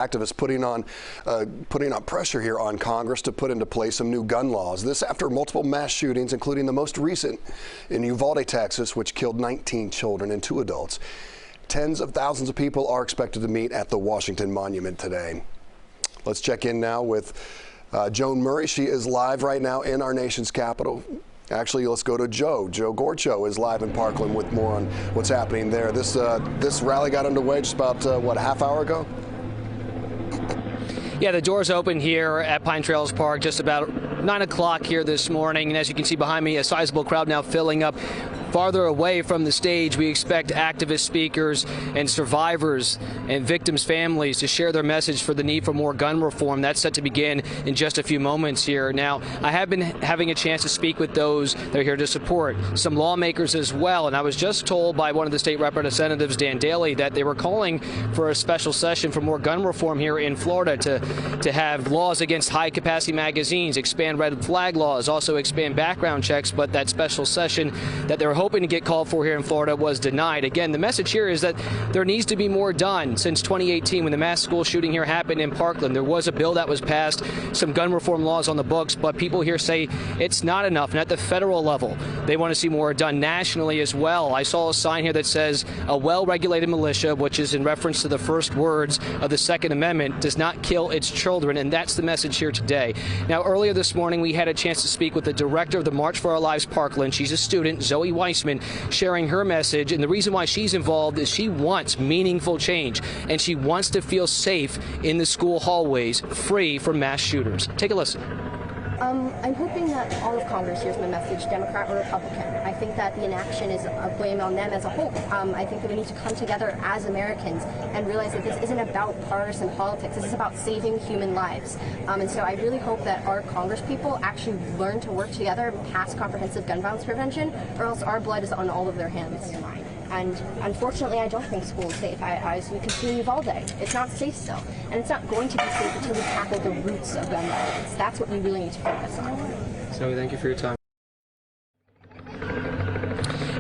Activists putting on pressure here on Congress to put into place some new gun laws. This after multiple mass shootings, including the most recent in Uvalde, Texas, which killed 19 children and 2 adults. Tens of thousands of people are expected to meet at the Washington Monument today. Let's check in now with Joan Murray. She is live right now in our nation's capital. Actually, let's go to Joe. Joe Gorchow is live in Parkland with more on what's happening there. This rally got underway just about, what, a half hour ago? Yeah, the doors open here at Pine Trails Park just about 9 o'clock here this morning. And as you can see behind me, a sizable crowd now filling up. Farther away from the stage, we expect activist speakers and survivors and victims' families to share their message for the need for more gun reform. That's set to begin in just a few moments here. Now, I have been having a chance to speak with those that are here to support, some lawmakers as well, and I was just told by one of the state representatives, Dan Daly, that they were calling for a special session for more gun reform here in Florida to have laws against high-capacity magazines, expand red flag laws, also expand background checks, but that special session that they were hoping to get called for here in Florida was denied. Again, the message here is that there needs to be more done. Since 2018, when the mass school shooting here happened in Parkland, there was a bill that was passed, some gun reform laws on the books, but people here say it's not enough. And at the federal level, they want to see more done nationally as well. I saw a sign here that says a well-regulated militia, which is in reference to the first words of the Second Amendment, does not kill its children, and that's the message here today. Now, earlier this morning, we had a chance to speak with the director of the March for Our Lives Parkland. She's a student, Zoe Weissman, sharing her message, and the reason why she's involved is she wants meaningful change, and she wants to feel safe in the school hallways, free from mass shooters. Take a listen. I'm hoping that all of Congress hears my message, Democrat or Republican. I think that the inaction is a blame on them as a whole. I think that we need to come together as Americans and realize that this isn't about partisan politics. This is about saving human lives. And so I really hope that our Congress people actually learn to work together and pass comprehensive gun violence prevention, or else our blood is on all of their hands. And unfortunately, I don't think school is safe. As we can see in Uvalde, it's not safe still. And it's not going to be safe until we tackle the roots of gun violence. That's what we really need to focus on. So thank you for your time.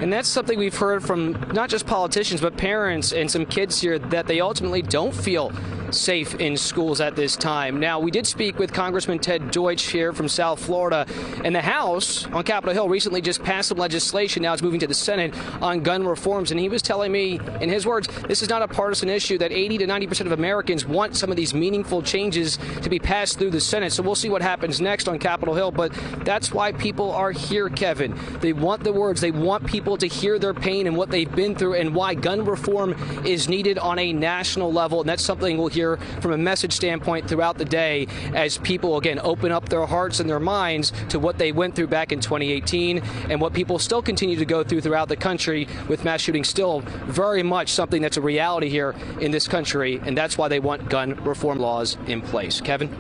And that's something we've heard from not just politicians, but parents and some kids here, that they ultimately don't feel safe in schools at this time. Now, we did speak with Congressman Ted Deutsch here from South Florida, and the House on Capitol Hill recently just passed some legislation. Now it's moving to the Senate on gun reforms, and he was telling me, in his words, this is not a partisan issue, that 80 to 90% of Americans want some of these meaningful changes to be passed through the Senate. So we'll see what happens next on Capitol Hill, but that's why people are here, Kevin. They want the words. They want people to hear their pain and what they've been through, and why gun reform is needed on a national level. And that's something we'll hear from a message standpoint throughout the day as people, again, open up their hearts and their minds to what they went through back in 2018 and what people still continue to go through throughout the country, with mass shooting still very much something that's a reality here in this country. And that's why they want gun reform laws in place. Kevin?